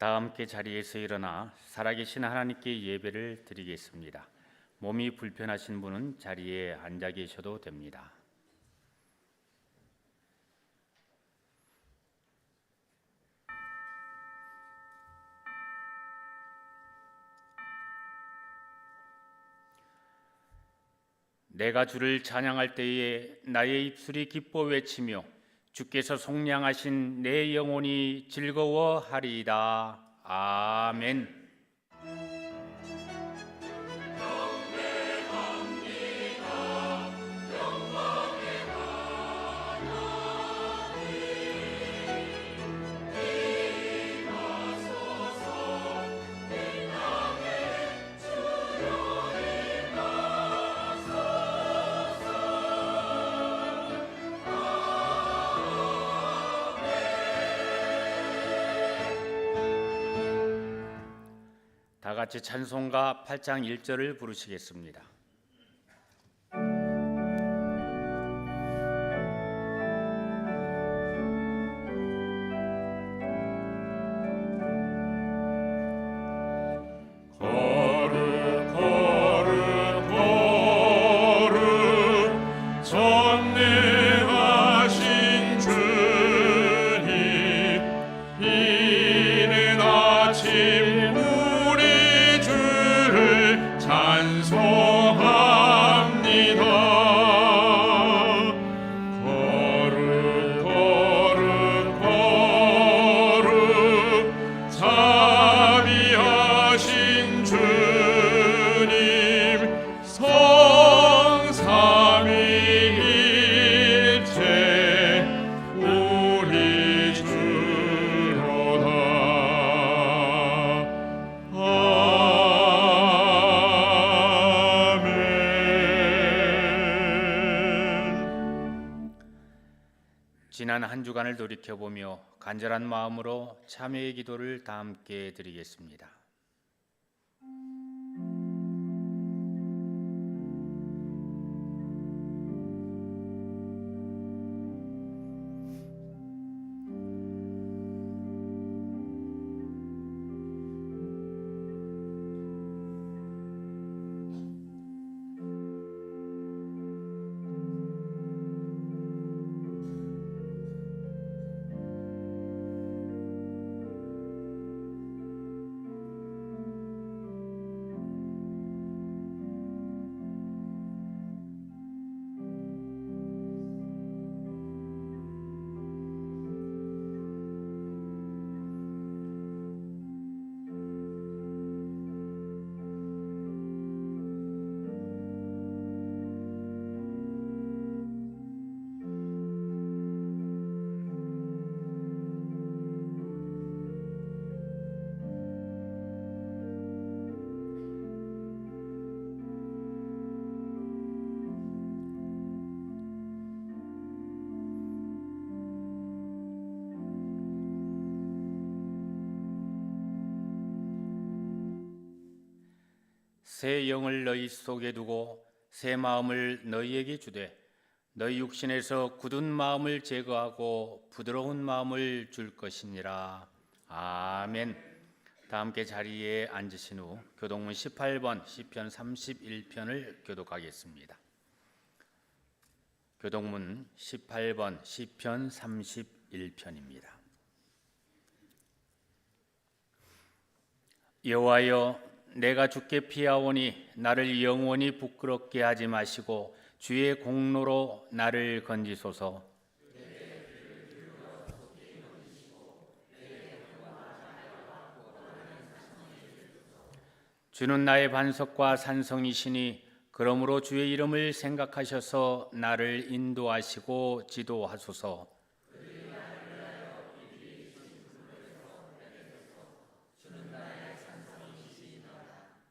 다 함께 자리에서 일어나 살아계신 하나님께 예배를 드리겠습니다. 몸이 불편하신 분은 자리에 앉아 계셔도 됩니다. 내가 주를 찬양할 때에 나의 입술이 기뻐 외치며 주께서 속량하신 내 영혼이 즐거워하리이다. 아멘. 다 같이 찬송가 8장 1절을 부르시겠습니다. 지난 한 주간을 돌이켜보며 간절한 마음으로 참회의 기도를 다 함께 드리겠습니다. 새 영을 너희 속에 두고 새 마음을 너희에게 주되 너희 육신에서 굳은 마음을 제거하고 부드러운 마음을 줄 것이니라. 아멘. 다 함께 자리에 앉으신 후 교독문 18번 시편 31편을 교독하겠습니다. 교독문 18번 시편 31편입니다. 여호와여, 내가 주께 피하오니 나를 영원히 부끄럽게 하지 마시고 주의 공로로 나를 건지소서. 주는 나의 반석과 산성이시니 그러므로 주의 이름을 생각하셔서 나를 인도하시고 지도하소서.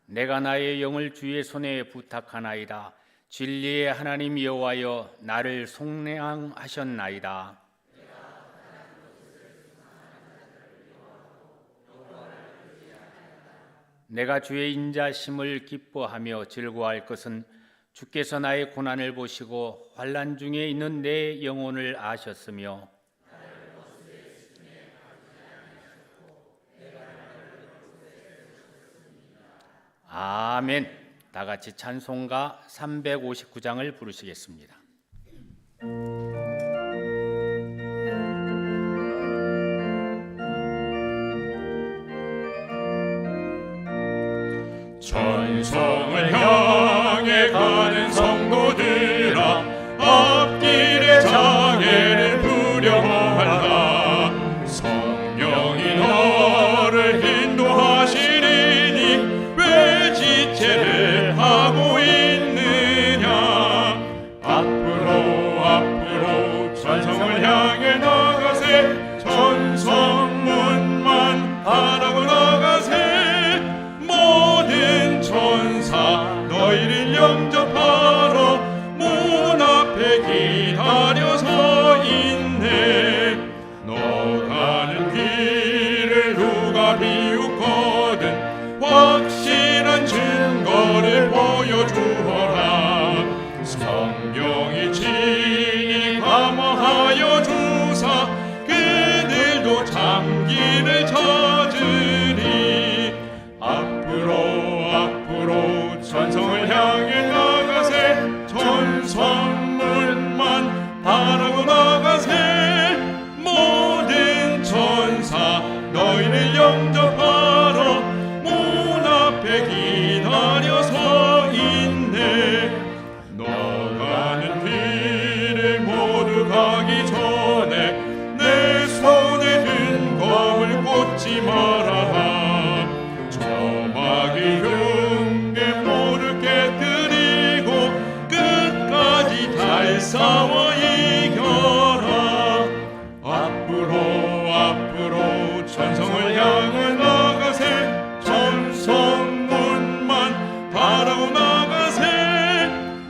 내가 나의 영을 주의 손에 부탁하나이다. 진리의 하나님 여호와여, 나를 속량하셨나이다. 내가 주의 인자심을 기뻐하며 즐거워할 것은 주께서 나의 고난을 보시고 환난 중에 있는 내 영혼을 아셨으며 아멘. 다 같이 찬송가 359장을 부르시겠습니다. 천성을 향해 가는 성도들아, 앞길의 장애를 두려워한다. 성령이 너를 인도하시리니 왜 지체를 하고 있느냐. 앞으로 천성을 향해 나가세. 천성문만 바라고 나가세. 모든 천사 너희를 영접하러 문 앞에 기다려 서 있네. 너 가는 길을 누가 비웃거든 확실한 증거를 보여주어라. 성령이 친히 감화하여 주사 그들도 참기를 찾으리. 앞으로 천성을 향해 나가세. 천성문만 바라고 나가세. 모든 천사 너희를 영접하러 문 앞에 기다려 서 있네. 너 가는 길을 모두 가기 전에 내 손에 든 검을 꽂지 말아라. 저마귀 흉계 모두 깨뜨리고 끝까지 잘 싸워 이겨라. 앞으로 천성을 향해 나가세. 천성문만 바라고 나가세.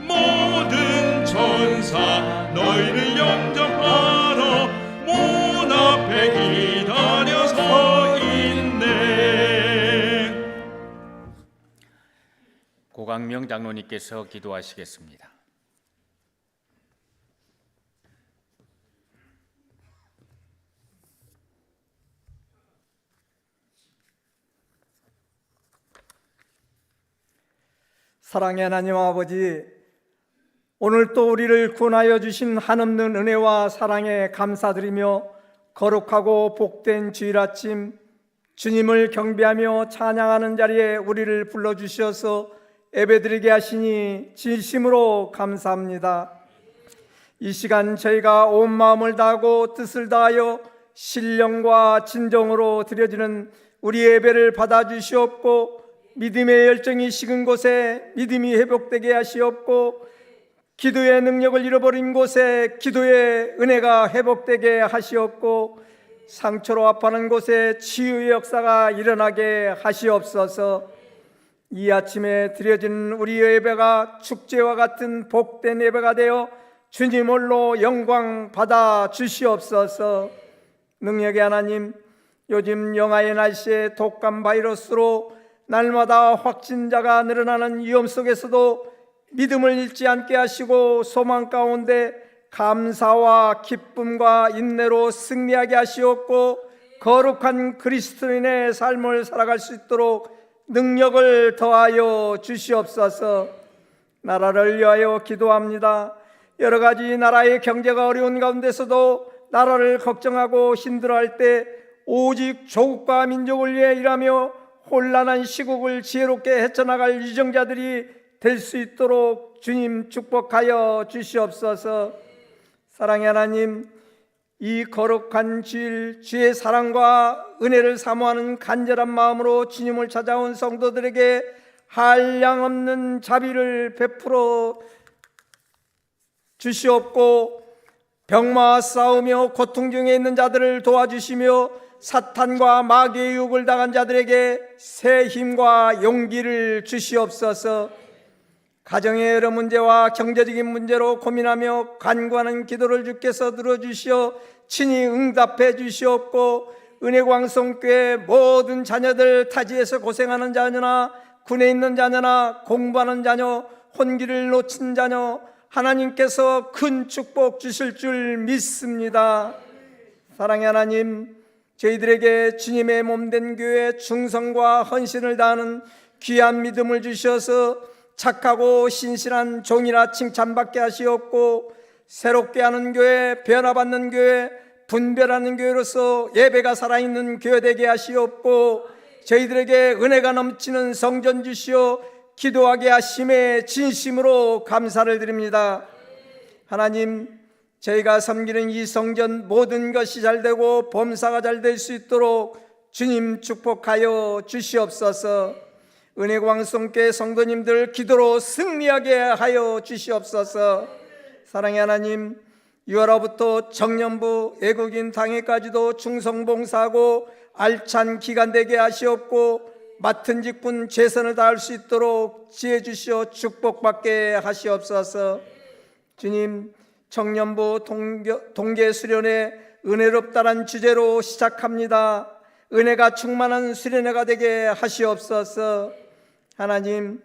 모든 천사 너희를 영접하러 문 앞에 기다려 서 있네. 고강명 장로님께서 기도하시겠습니다. 사랑의 하나님 아버지, 오늘 또 우리를 구원하여 주신 한없는 은혜와 사랑에 감사드리며 거룩하고 복된 주일 아침 주님을 경배하며 찬양하는 자리에 우리를 불러주셔서 예배드리게 하시니 진심으로 감사합니다. 이 시간 저희가 온 마음을 다하고 뜻을 다하여 신령과 진정으로 드려지는 우리 예배를 받아주시옵고, 믿음의 열정이 식은 곳에 믿음이 회복되게 하시옵고, 기도의 능력을 잃어버린 곳에 기도의 은혜가 회복되게 하시옵고, 상처로 아파하는 곳에 치유의 역사가 일어나게 하시옵소서. 이 아침에 드려진 우리의 예배가 축제와 같은 복된 예배가 되어 주님 홀로 영광 받아 주시옵소서. 능력의 하나님, 요즘 영하의 날씨에 독감 바이러스로 날마다 확진자가 늘어나는 위험 속에서도 믿음을 잃지 않게 하시고 소망 가운데 감사와 기쁨과 인내로 승리하게 하시옵고, 거룩한 그리스도인의 삶을 살아갈 수 있도록 능력을 더하여 주시옵소서. 나라를 위하여 기도합니다. 여러 가지 나라의 경제가 어려운 가운데서도 나라를 걱정하고 힘들어할 때 오직 조국과 민족을 위해 일하며 혼란한 시국을 지혜롭게 헤쳐나갈 유정자들이 될 수 있도록 주님 축복하여 주시옵소서. 사랑의 하나님, 이 거룩한 주일 주의 사랑과 은혜를 사모하는 간절한 마음으로 주님을 찾아온 성도들에게 한량없는 자비를 베풀어 주시옵고, 병마와 싸우며 고통 중에 있는 자들을 도와주시며 사탄과 마귀의 유혹을 당한 자들에게 새 힘과 용기를 주시옵소서. 가정의 여러 문제와 경제적인 문제로 고민하며 간구하는 기도를 주께서 들어주시어 친히 응답해 주시옵고, 은혜광성교회 모든 자녀들, 타지에서 고생하는 자녀나 군에 있는 자녀나 공부하는 자녀, 혼기를 놓친 자녀, 하나님께서 큰 축복 주실 줄 믿습니다. 사랑의 하나님, 저희들에게 주님의 몸된 교회 충성과 헌신을 다하는 귀한 믿음을 주셔서 착하고 신실한 종이라 칭찬받게 하시옵고, 새롭게 하는 교회, 변화받는 교회, 분별하는 교회로서 예배가 살아있는 교회 되게 하시옵고, 저희들에게 은혜가 넘치는 성전 주시어 기도하게 하심에 진심으로 감사를 드립니다. 하나님, 저희가 섬기는 이 성전 모든 것이 잘되고 범사가 잘 될 수 있도록 주님 축복하여 주시옵소서. 은혜광성교회 성도님들 기도로 승리하게 하여 주시옵소서. 사랑의 하나님, 유월화부터 청년부, 애국인 당회까지도 충성봉사하고 알찬 기간 되게 하시옵고, 맡은 직분 최선을 다할 수 있도록 지혜 주시어 축복받게 하시옵소서. 주님, 청년부 동계 수련회 은혜롭다란 주제로 시작합니다. 은혜가 충만한 수련회가 되게 하시옵소서. 하나님,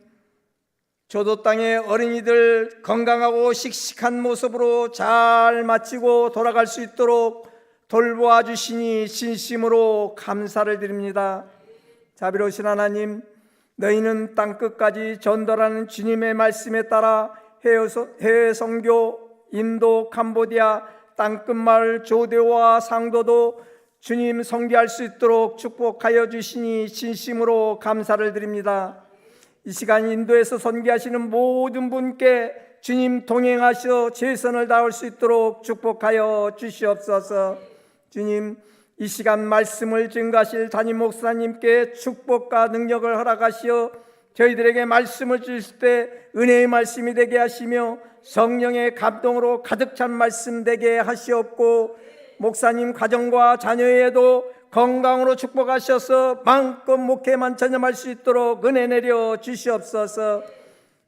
조도 땅의 어린이들 건강하고 씩씩한 모습으로 잘 마치고 돌아갈 수 있도록 돌보아 주시니 진심으로 감사를 드립니다. 자비로우신 하나님, 너희는 땅끝까지 전도라는 주님의 말씀에 따라 해외 선교, 인도, 캄보디아, 땅끝마을 조대와 상도도 주님 선교할 수 있도록 축복하여 주시니 진심으로 감사를 드립니다. 이 시간 인도에서 선교하시는 모든 분께 주님 동행하셔 최선을 다할 수 있도록 축복하여 주시옵소서. 주님, 이 시간 말씀을 증거하실 담임 목사님께 축복과 능력을 허락하시어 저희들에게 말씀을 주실 때 은혜의 말씀이 되게 하시며 성령의 감동으로 가득 찬 말씀 되게 하시옵고, 목사님 가정과 자녀에도 건강으로 축복하셔서 마음껏 목회만 전념할 수 있도록 은혜 내려 주시옵소서.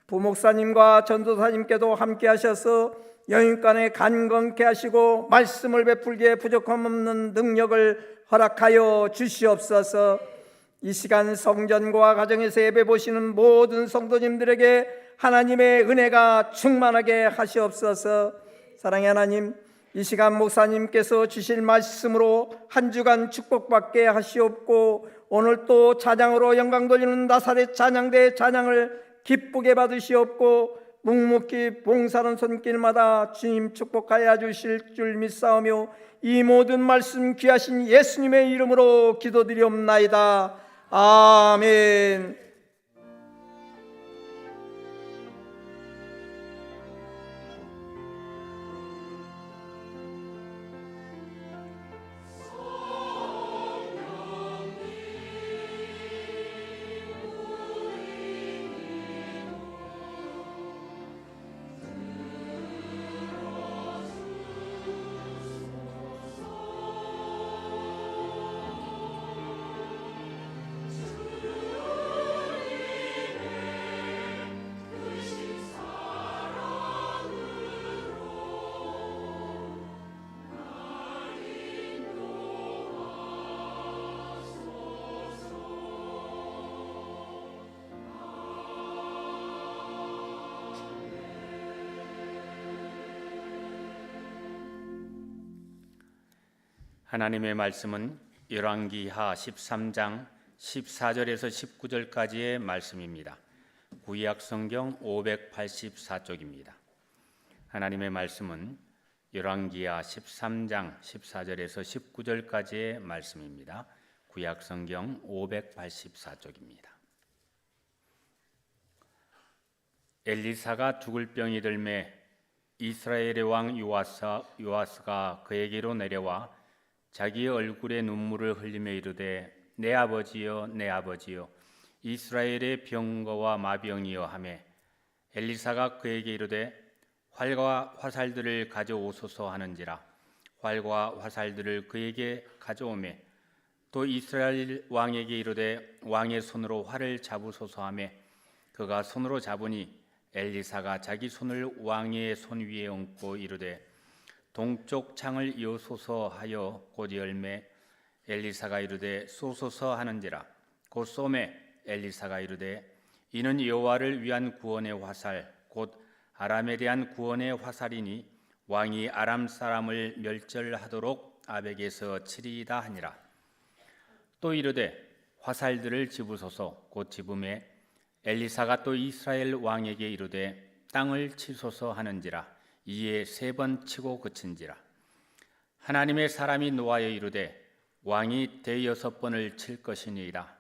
부목사님과 전도사님께도 함께 하셔서 영육간에 간건케 하시고 말씀을 베풀기에 부족함 없는 능력을 허락하여 주시옵소서. 이 시간 성전과 가정에서 예배 보시는 모든 성도님들에게 하나님의 은혜가 충만하게 하시옵소서. 사랑의 하나님, 이 시간 목사님께서 주실 말씀으로 한 주간 축복받게 하시옵고, 오늘 또 찬양으로 영광 돌리는 나사렛 찬양대 찬양을 기쁘게 받으시옵고, 묵묵히 봉사하는 손길마다 주님 축복하여 주실 줄 믿사오며 이 모든 말씀 귀하신 예수님의 이름으로 기도드리옵나이다. 아멘. 하나님의 말씀은 열왕기하 13장 14절에서 19절까지의 말씀입니다. 구약 성경 584쪽입니다. 하나님의 말씀은 열왕기하 13장 14절에서 19절까지의 말씀입니다. 구약 성경 584쪽입니다. 엘리사가 죽을 병이 들매 이스라엘의 왕 요아스가 그에게로 내려와 자기의 얼굴에 눈물을 흘리며 이르되 내 아버지여 내 아버지여 이스라엘의 병거와 마병이여 하매 엘리사가 그에게 이르되 활과 화살들을 가져오소서 하는지라 활과 화살들을 그에게 가져오매 또 이스라엘 왕에게 이르되 왕의 손으로 활을 잡으소서 하매 그가 손으로 잡으니 엘리사가 자기 손을 왕의 손 위에 얹고 이르되 동쪽 창을 여소서 하여 곧 열매 엘리사가 이르되 쏘소서 하는지라 곧 쏘매 엘리사가 이르되 이는 여호와를 위한 구원의 화살 곧 아람에 대한 구원의 화살이니 왕이 아람 사람을 멸절하도록 아벡에서 치리이다 하니라. 또 이르되 화살들을 집으소서 곧 집음에 엘리사가 또 이스라엘 왕에게 이르되 땅을 치소서 하는지라. 이에 3번 치고 그친지라. 하나님의 사람이 노하여 이르되 왕이 6번을 칠 것이니이다.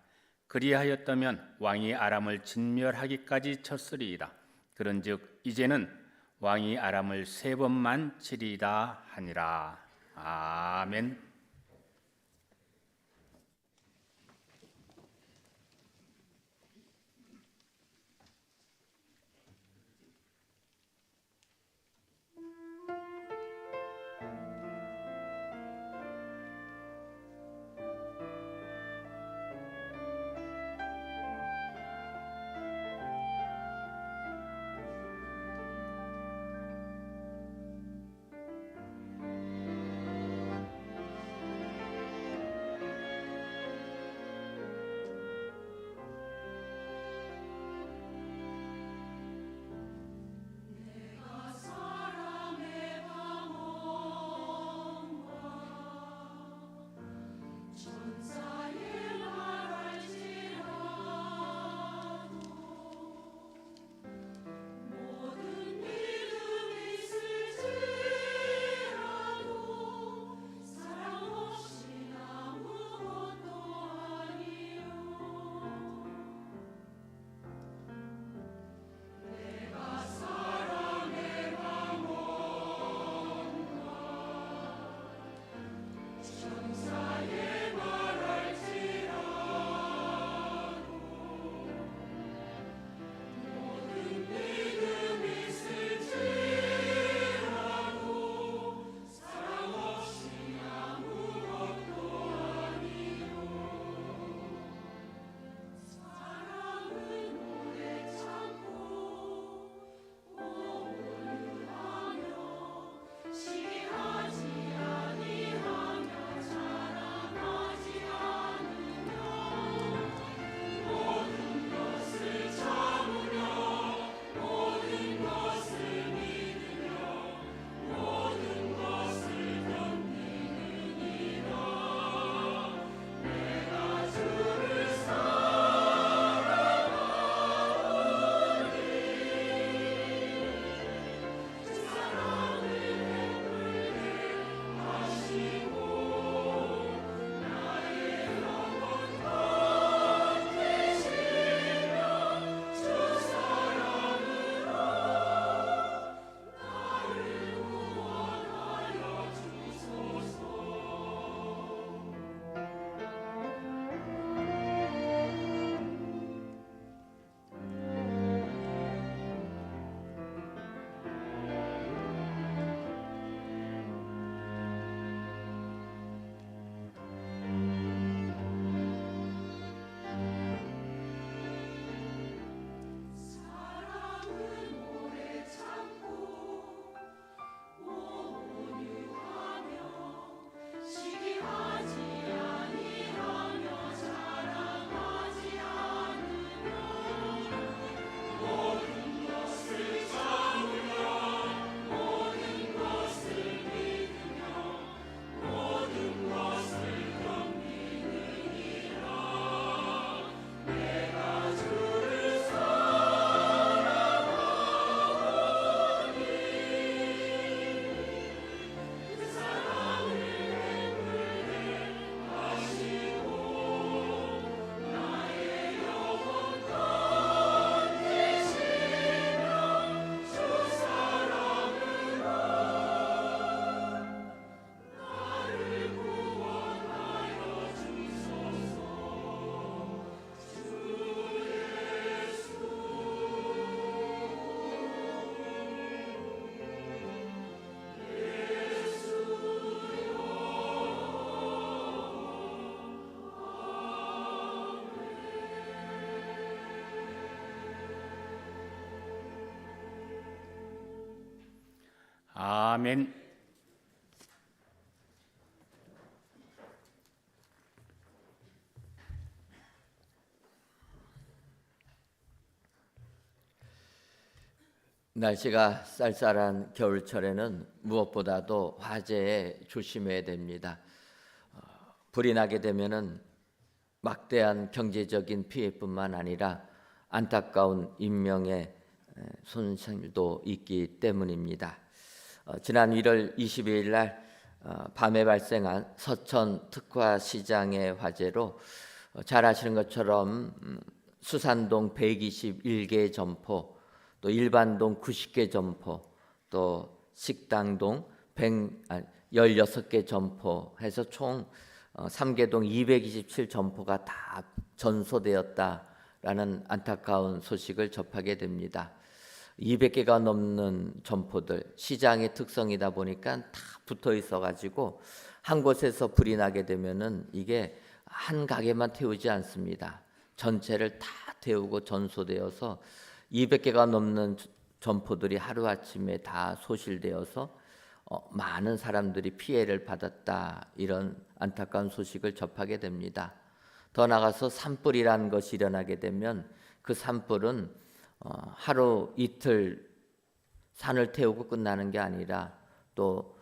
그리하였다면 왕이 아람을 진멸하기까지 쳤으리이다. 그런즉 이제는 왕이 아람을 3번만 치리이다 하니라. 아멘. 아멘. 날씨가 쌀쌀한 겨울철에는 무엇보다도 화재에 조심해야 됩니다. 불이 나게 되면은 막대한 경제적인 피해뿐만 아니라 안타까운 인명의 손실도 있기 때문입니다. 지난 1월 22일 날 밤에 발생한 서천 특화시장의 화재로 잘 아시는 것처럼 수산동 121개 점포, 또 일반동 90개 점포, 또 식당동 16개 점포 해서 총 3개동 227점포가 다 전소되었다라는 안타까운 소식을 접하게 됩니다. 200개가 넘는 점포들, 시장의 특성이다 보니까 다 붙어 있어가지고 한 곳에서 불이 나게 되면은 이게 한 가게만 태우지 않습니다. 전체를 다 태우고 전소되어서 200개가 넘는 점포들이 하루아침에 다 소실되어서 많은 사람들이 피해를 받았다, 이런 안타까운 소식을 접하게 됩니다. 더 나아가서 산불이라는 것이 일어나게 되면 그 산불은 하루 이틀 산을 태우고 끝나는 게 아니라 또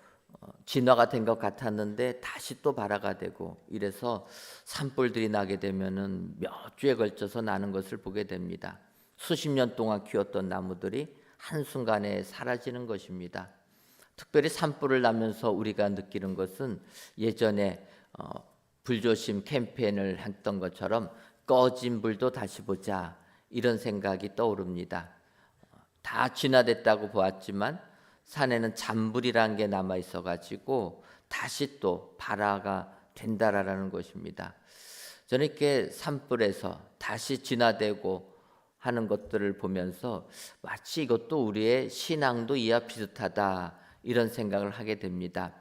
진화가 된 것 같았는데 다시 또 발화가 되고, 이래서 산불들이 나게 되면은 몇 주에 걸쳐서 나는 것을 보게 됩니다. 수십 년 동안 키웠던 나무들이 한순간에 사라지는 것입니다. 특별히 산불을 나면서 우리가 느끼는 것은 예전에 불조심 캠페인을 했던 것처럼 꺼진 불도 다시 보자, 이런 생각이 떠오릅니다. 다 진화됐다고 보았지만 산에는 잔불이라는 게 남아 있어가지고 다시 또 발화가 된다라는 것입니다. 저는 이렇게 산불에서 다시 진화되고 하는 것들을 보면서 마치 이것도 우리의 신앙도 이와 비슷하다, 이런 생각을 하게 됩니다.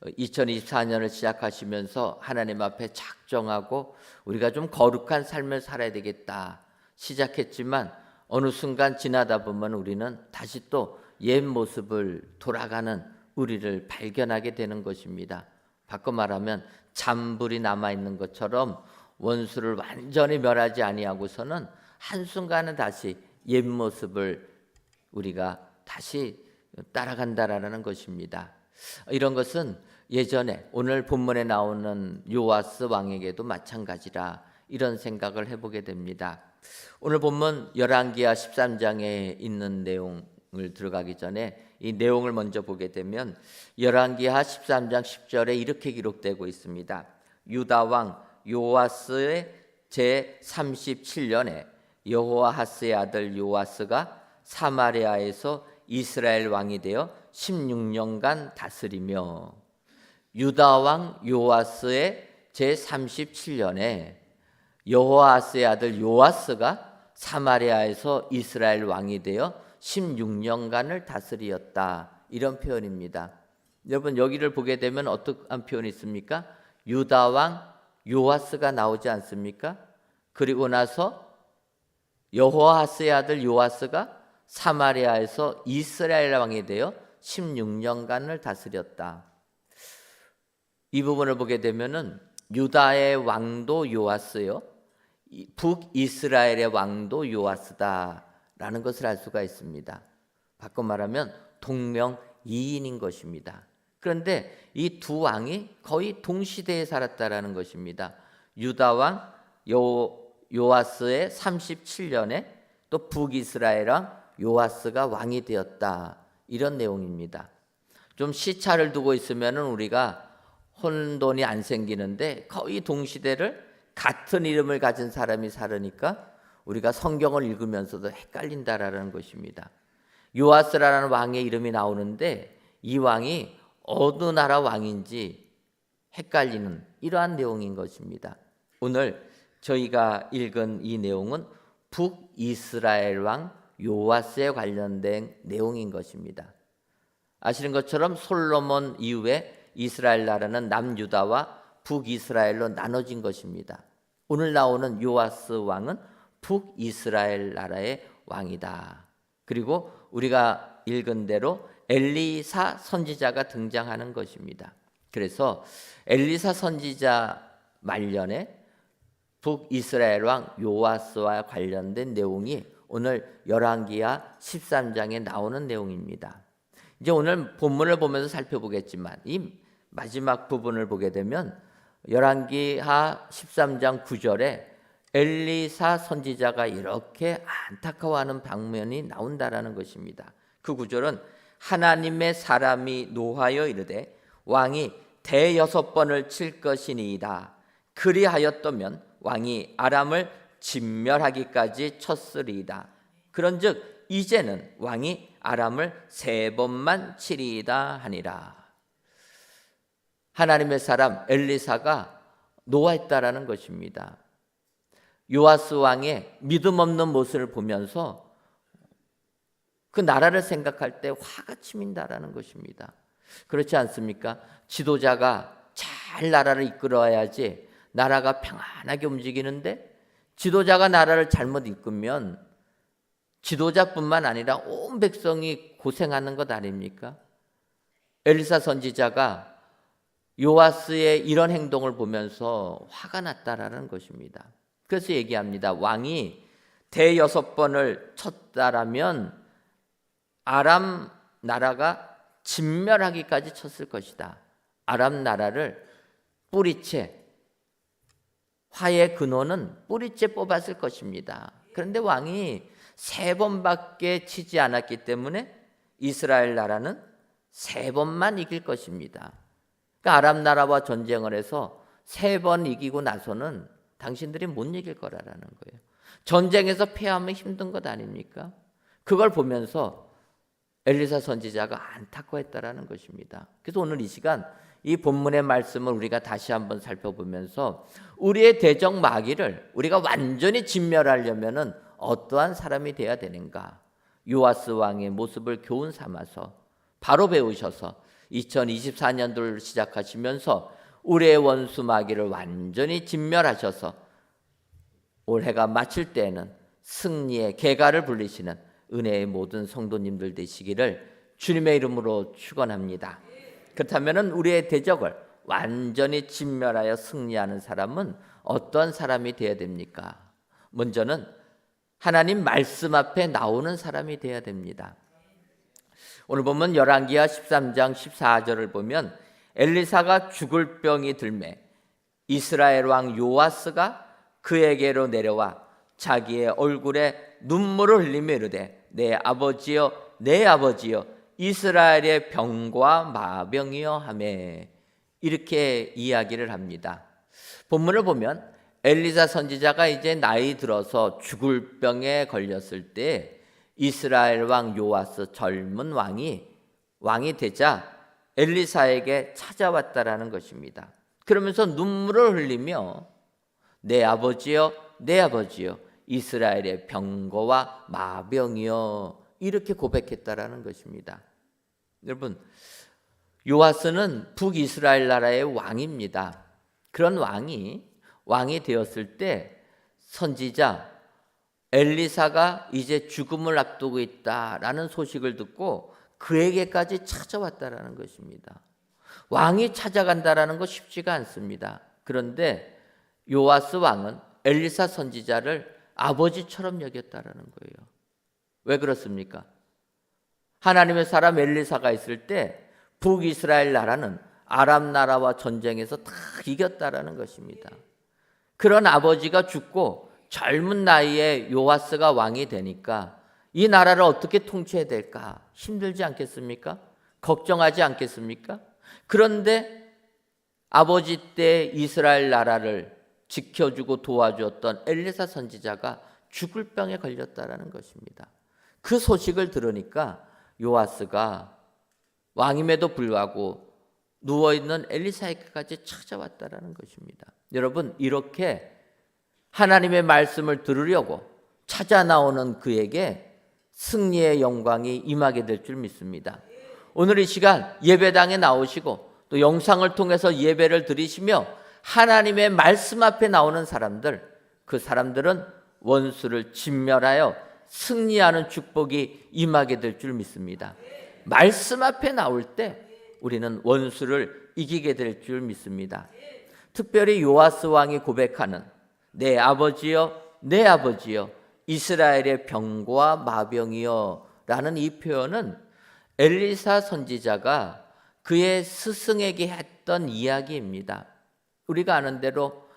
2024년을 시작하시면서 하나님 앞에 작정하고 우리가 좀 거룩한 삶을 살아야 되겠다 시작했지만 어느 순간 지나다 보면 우리는 다시 또 옛 모습을 돌아가는 우리를 발견하게 되는 것입니다. 바꿔 말하면 잔불이 남아있는 것처럼 원수를 완전히 멸하지 아니하고서는 한순간은 다시 옛 모습을 우리가 다시 따라간다라는 것입니다. 이런 것은 예전에 오늘 본문에 나오는 요아스 왕에게도 마찬가지라, 이런 생각을 해보게 됩니다. 오늘 본문 열왕기하 13장에 있는 내용을 들어가기 전에 이 내용을 먼저 보게 되면 열왕기하 13장 10절에 이렇게 기록되고 있습니다. 유다 왕 요아스의 제37년에 여호아하스의 아들 요아스가 사마리아에서 이스라엘 왕이 되어 16년간 다스리며, 유다 왕 요아스의 제37년에 여호아하스의 아들 요아스가 사마리아에서 이스라엘 왕이 되어 16년간을 다스리었다, 이런 표현입니다. 여러분 여기를 보게 되면 어떤 표현이 있습니까? 유다 왕 요아스가 나오지 않습니까? 그리고 나서 여호아하스의 아들 요아스가 사마리아에서 이스라엘 왕이 되어 16년간을 다스렸다. 이 부분을 보게 되면은 유다의 왕도 요아스요, 북이스라엘의 왕도 요아스다라는 것을 알 수가 있습니다. 바꿔 말하면 동명이인인 것입니다. 그런데 이 두 왕이 거의 동시대에 살았다라는 것입니다. 유다 왕 요아스의 37년에 또 북이스라엘 왕 요아스가 왕이 되었다, 이런 내용입니다. 좀 시차를 두고 있으면 우리가 혼돈이 안 생기는데 거의 동시대를 같은 이름을 가진 사람이 살으니까 우리가 성경을 읽으면서도 헷갈린다라는 것입니다. 요아스라는 왕의 이름이 나오는데 이 왕이 어느 나라 왕인지 헷갈리는 이러한 내용인 것입니다. 오늘 저희가 읽은 이 내용은 북이스라엘 왕 요아스에 관련된 내용인 것입니다. 아시는 것처럼 솔로몬 이후에 이스라엘 나라는 남유다와 북이스라엘로 나눠진 것입니다. 오늘 나오는 요아스 왕은 북이스라엘 나라의 왕이다. 그리고 우리가 읽은 대로 엘리사 선지자가 등장하는 것입니다. 그래서 엘리사 선지자 말년에 북이스라엘 왕 요아스와 관련된 내용이 오늘 열왕기하 13장에 나오는 내용입니다. 이제 오늘 본문을 보면서 살펴보겠지만 이 마지막 부분을 보게 되면 열왕기하 13장 9절에 엘리사 선지자가 이렇게 안타까워하는 방면이 나온다라는 것입니다. 그 구절은 하나님의 사람이 노하여 이르되 왕이 대여섯 번을 칠 것이니이다. 그리하였더면 왕이 아람을 진멸하기까지 쳤으리이다. 그런즉 이제는 왕이 아람을 3번만 치리이다 하니라. 하나님의 사람 엘리사가 노하했다라는 것입니다. 요아스 왕의 믿음 없는 모습을 보면서 그 나라를 생각할 때 화가 치민다라는 것입니다. 그렇지 않습니까? 지도자가 잘 나라를 이끌어야지 나라가 평안하게 움직이는데, 지도자가 나라를 잘못 이끌면 지도자뿐만 아니라 온 백성이 고생하는 것 아닙니까? 엘리사 선지자가 요아스의 이런 행동을 보면서 화가 났다라는 것입니다. 그래서 얘기합니다. 왕이 대여섯 번을 쳤다라면 아람 나라가 진멸하기까지 쳤을 것이다. 아람 나라를 뿌리채, 화의 근원은 뿌리째 뽑았을 것입니다. 그런데 왕이 3번밖에 치지 않았기 때문에 이스라엘 나라는 3번만 이길 것입니다. 그러니까 아람 나라와 전쟁을 해서 3번 이기고 나서는 당신들이 못 이길 거라는 거예요. 전쟁에서 패하면 힘든 것 아닙니까? 그걸 보면서 엘리사 선지자가 안타까워했다라는 것입니다. 그래서 오늘 이 시간 이 본문의 말씀을 우리가 다시 한번 살펴보면서 우리의 대적 마귀를 우리가 완전히 진멸하려면은 어떠한 사람이 되어야 되는가? 요아스 왕의 모습을 교훈 삼아서 바로 배우셔서 2024년도를 시작하시면서 우리의 원수 마귀를 완전히 진멸하셔서 올해가 마칠 때에는 승리의 개가를 불리시는 은혜의 모든 성도님들 되시기를 주님의 이름으로 축원합니다. 그렇다면 우리의 대적을 완전히 진멸하여 승리하는 사람은 어떤 사람이 되어야 됩니까? 먼저는 하나님 말씀 앞에 나오는 사람이 되어야 됩니다. 오늘 보면 열왕기하 13장 14절을 보면 엘리사가 죽을 병이 들매 이스라엘 왕 요아스가 그에게로 내려와 자기의 얼굴에 눈물을 흘리며 이르되 내 아버지여 내 아버지여 이스라엘의 병과 마병이여 하매, 이렇게 이야기를 합니다. 본문을 보면 엘리사 선지자가 이제 나이 들어서 죽을 병에 걸렸을 때 이스라엘 왕 요아스 젊은 왕이 되자 엘리사에게 찾아왔다라는 것입니다. 그러면서 눈물을 흘리며 내 아버지여 내 아버지여 이스라엘의 병거와 마병이여, 이렇게 고백했다라는 것입니다. 여러분, 요아스는 북이스라엘 나라의 왕입니다. 그런 왕이 되었을 때 선지자 엘리사가 이제 죽음을 앞두고 있다라는 소식을 듣고 그에게까지 찾아왔다라는 것입니다. 왕이 찾아간다라는 거 쉽지가 않습니다. 그런데 요아스 왕은 엘리사 선지자를 아버지처럼 여겼다라는 거예요. 왜 그렇습니까? 하나님의 사람 엘리사가 있을 때 북이스라엘 나라는 아람 나라와 전쟁에서 다 이겼다라는 것입니다. 그런 아버지가 죽고 젊은 나이에 요아스가 왕이 되니까 이 나라를 어떻게 통치해야 될까 힘들지 않겠습니까? 걱정하지 않겠습니까? 그런데 아버지 때 이스라엘 나라를 지켜주고 도와주었던 엘리사 선지자가 죽을 병에 걸렸다라는 것입니다. 그 소식을 들으니까 요아스가 왕임에도 불구하고 누워있는 엘리사에게까지 찾아왔다라는 것입니다. 여러분, 이렇게 하나님의 말씀을 들으려고 찾아 나오는 그에게 승리의 영광이 임하게 될 줄 믿습니다. 오늘 이 시간 예배당에 나오시고 또 영상을 통해서 예배를 드리시며 하나님의 말씀 앞에 나오는 사람들, 그 사람들은 원수를 진멸하여 승리하는 축복이 임하게 될 줄 믿습니다. 말씀 앞에 나올 때 우리는 원수를 이기게 될 줄 믿습니다. 특별히 요아스 왕이 고백하는 내 아버지여 내 아버지여 이스라엘의 병과 마병이여 라는 이 표현은 엘리사 선지자가 그의 스승에게 했던 이야기입니다. 우리가 아는 대로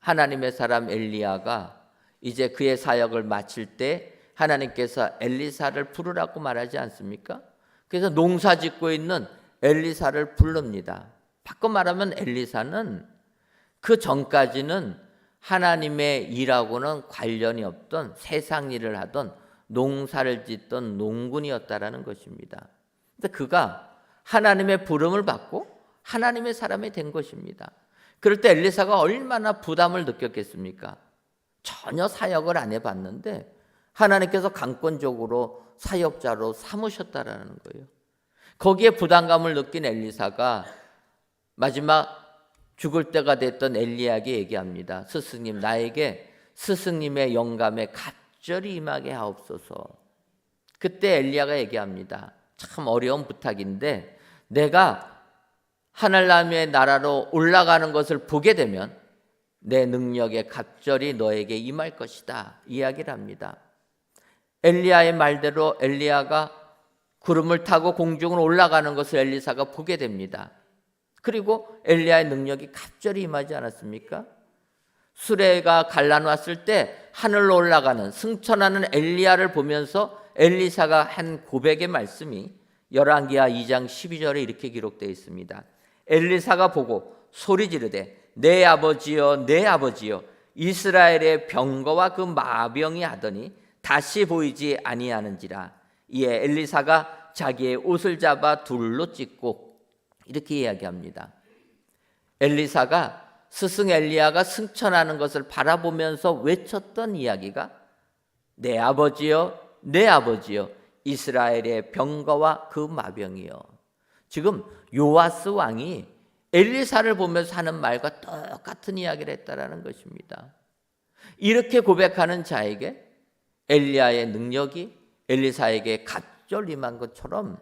하나님의 사람 엘리야가 이제 그의 사역을 마칠 때 하나님께서 엘리사를 부르라고 말하지 않습니까? 그래서 농사 짓고 있는 엘리사를 부릅니다. 바꿔 말하면 엘리사는 그 전까지는 하나님의 일하고는 관련이 없던 세상 일을 하던 농사를 짓던 농군이었다라는 것입니다. 근데 그가 하나님의 부름을 받고 하나님의 사람이 된 것입니다. 그럴 때 엘리사가 얼마나 부담을 느꼈겠습니까? 전혀 사역을 안 해봤는데 하나님께서 강권적으로 사역자로 삼으셨다라는 거예요. 거기에 부담감을 느낀 엘리사가 마지막 죽을 때가 됐던 엘리야에게 얘기합니다. 스승님, 나에게 스승님의 영감에 갑절이 임하게 하옵소서. 그때 엘리야가 얘기합니다. 참 어려운 부탁인데 내가 하늘나라의 나라로 올라가는 것을 보게 되면 내 능력의 갑절이 너에게 임할 것이다 이야기를 합니다. 엘리야의 말대로 엘리야가 구름을 타고 공중으로 올라가는 것을 엘리사가 보게 됩니다. 그리고 엘리야의 능력이 갑절이 임하지 않았습니까? 수레가 갈라놨을 때 하늘로 올라가는 승천하는 엘리야를 보면서 엘리사가 한 고백의 말씀이 열왕기하 2장 12절에 이렇게 기록되어 있습니다. 엘리사가 보고 소리 지르되 내 아버지여 내 아버지여 이스라엘의 병거와 그 마병이 하더니 다시 보이지 아니하는지라. 이에 엘리사가 자기의 옷을 잡아 둘로 찢고 이렇게 이야기합니다. 엘리사가 스승 엘리야가 승천하는 것을 바라보면서 외쳤던 이야기가 내 아버지여 내 아버지여 이스라엘의 병거와 그 마병이여. 지금 요아스 왕이 엘리사를 보면서 하는 말과 똑같은 이야기를 했다라는 것입니다. 이렇게 고백하는 자에게 엘리야의 능력이 엘리사에게 갑절 임한 것처럼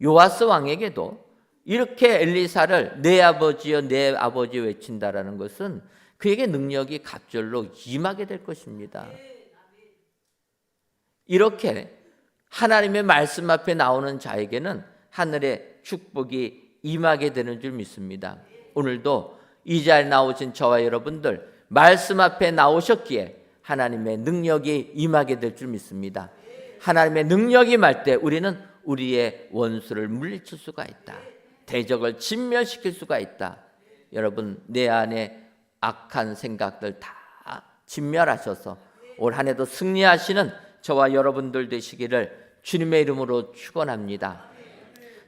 요아스 왕에게도 이렇게 엘리사를 내 아버지여 내 아버지 외친다라는 것은 그에게 능력이 갑절로 임하게 될 것입니다. 이렇게 하나님의 말씀 앞에 나오는 자에게는 하늘의 축복이 임하게 되는 줄 믿습니다. 오늘도 이 자리에 나오신 저와 여러분들 말씀 앞에 나오셨기에 하나님의 능력이 임하게 될 줄 믿습니다. 하나님의 능력이 임할 때 우리는 우리의 원수를 물리칠 수가 있다. 대적을 진멸시킬 수가 있다. 여러분 내 안에 악한 생각들 다 진멸하셔서 올 한 해도 승리하시는 저와 여러분들 되시기를 주님의 이름으로 축원합니다.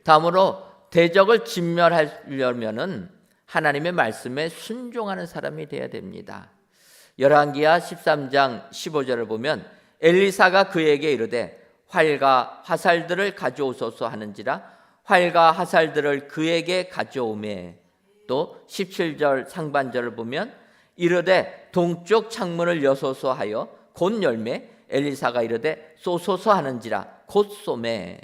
다음으로 대적을 진멸하려면은 하나님의 말씀에 순종하는 사람이 되어야 됩니다. 열왕기하 13장 15절을 보면 엘리사가 그에게 이르되 활과 화살들을 가져오소서 하는지라 활과 화살들을 그에게 가져오매. 또 17절 상반절을 보면 이르되 동쪽 창문을 여소서 하여 곧 열매. 엘리사가 이르되 쏘소서 하는지라 곧 쏘매.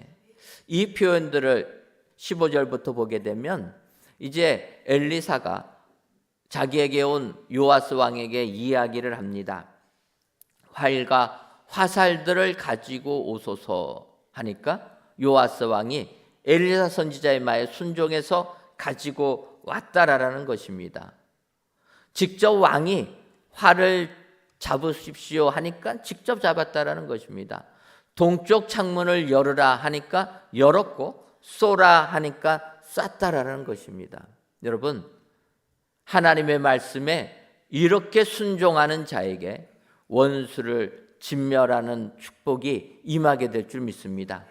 이 표현들을 15절부터 보게 되면 이제 엘리사가 자기에게 온 요아스 왕에게 이야기를 합니다. 활과 화살들을 가지고 오소서 하니까 요아스 왕이 엘리사 선지자의 말에 순종해서 가지고 왔다라는 것입니다. 직접 왕이 활을 잡으십시오 하니까 직접 잡았다라는 것입니다. 동쪽 창문을 열으라 하니까 열었고 쏘라 하니까 쐈다라는 것입니다. 여러분 하나님의 말씀에 이렇게 순종하는 자에게 원수를 진멸하는 축복이 임하게 될 줄 믿습니다.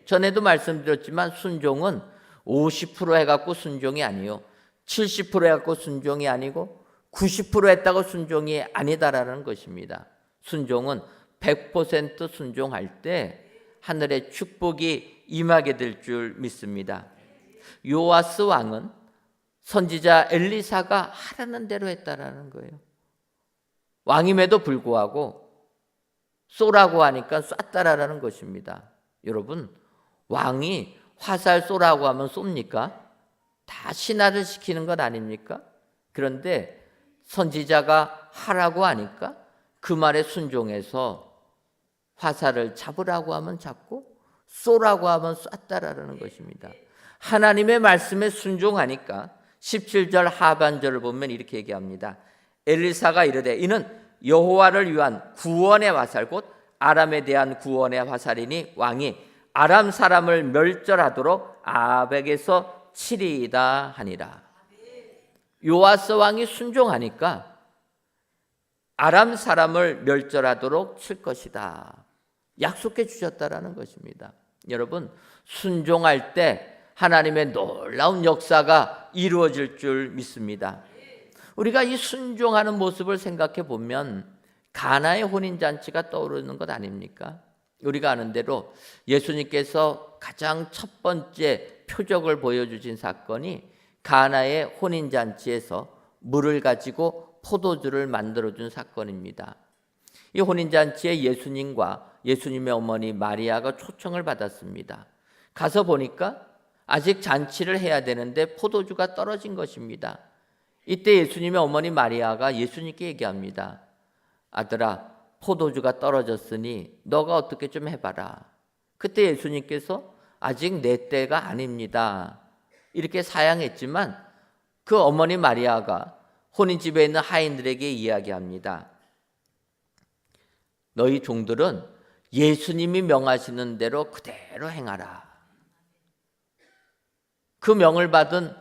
전에도 말씀드렸지만 순종은 50% 해갖고 순종이 아니요 70% 해갖고 순종이 아니고 90% 했다고 순종이 아니다라는 것입니다. 순종은 100% 순종할 때 하늘의 축복이 임하게 될 줄 믿습니다. 요아스 왕은 선지자 엘리사가 하라는 대로 했다라는 거예요. 왕임에도 불구하고 쏘라고 하니까 쐈다라는 것입니다. 여러분 왕이 화살 쏘라고 하면 쏩니까? 다 신하를 시키는 것 아닙니까? 그런데 선지자가 하라고 하니까 그 말에 순종해서 화살을 잡으라고 하면 잡고 쏘라고 하면 쐈다라는 것입니다. 하나님의 말씀에 순종하니까 17절 하반절을 보면 이렇게 얘기합니다. 엘리사가 이르되 이는 여호와를 위한 구원의 화살 곧 아람에 대한 구원의 화살이니 왕이 아람 사람을 멸절하도록 아벡에서 치리이다 하니라. 요아스 왕이 순종하니까 아람 사람을 멸절하도록 칠 것이다. 약속해 주셨다라는 것입니다. 여러분, 순종할 때 하나님의 놀라운 역사가 이루어질 줄 믿습니다. 우리가 이 순종하는 모습을 생각해 보면 가나의 혼인잔치가 떠오르는 것 아닙니까? 우리가 아는 대로 예수님께서 가장 첫 번째 표적을 보여주신 사건이 가나의 혼인잔치에서 물을 가지고 포도주를 만들어준 사건입니다. 이 혼인잔치에 예수님과 예수님의 어머니 마리아가 초청을 받았습니다. 가서 보니까 아직 잔치를 해야 되는데 포도주가 떨어진 것입니다. 이때 예수님의 어머니 마리아가 예수님께 얘기합니다. 아들아, 포도주가 떨어졌으니 너가 어떻게 좀 해봐라. 그때 예수님께서 아직 내 때가 아닙니다, 이렇게 사양했지만 그 어머니 마리아가 혼인집에 있는 하인들에게 이야기합니다. 너희 종들은 예수님이 명하시는 대로 그대로 행하라. 그 명을 받은